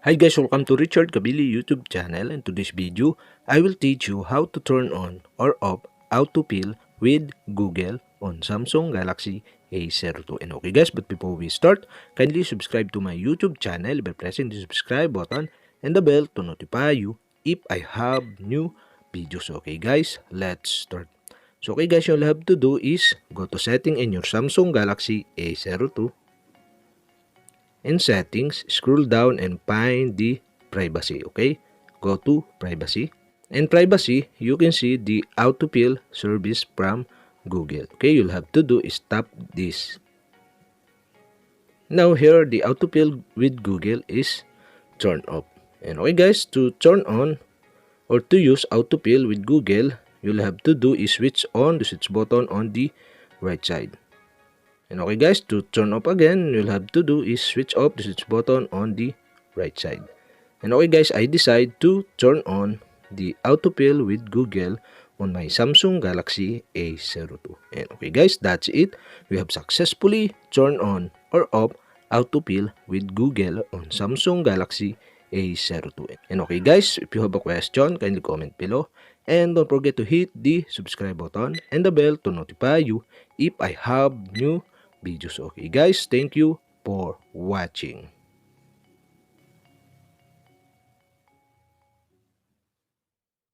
Hi guys, welcome to Richard Cabile YouTube channel. In today's video, I will teach you how to turn on or off autofill with Google on Samsung Galaxy A02. And okay guys, but before we start, kindly subscribe to my YouTube channel by pressing the subscribe button and the bell to notify you if I have new videos. Okay guys, let's start. So okay guys, all you have to do is go to setting in your Samsung Galaxy A02. In settings, scroll down and find the privacy. Okay, go to privacy. In privacy, you can see the autofill service from Google. Okay, you'll have to do is tap this. Now here the autofill with Google is turned off. And okay guys, to turn on or to use autofill with Google, you'll have to do is switch on the switch button on the right side. And okay guys, to turn off again, you'll have to do is switch off the switch button on the right side. And okay guys, I decide to turn on the autofill with Google on my Samsung Galaxy A02. And okay guys, that's it. We have successfully turned on or off autofill with Google on Samsung Galaxy A02. And okay guys, if you have a question, kindly comment below. And don't forget to hit the subscribe button and the bell to notify you if I have new videos. Okay guys, thank you for watching.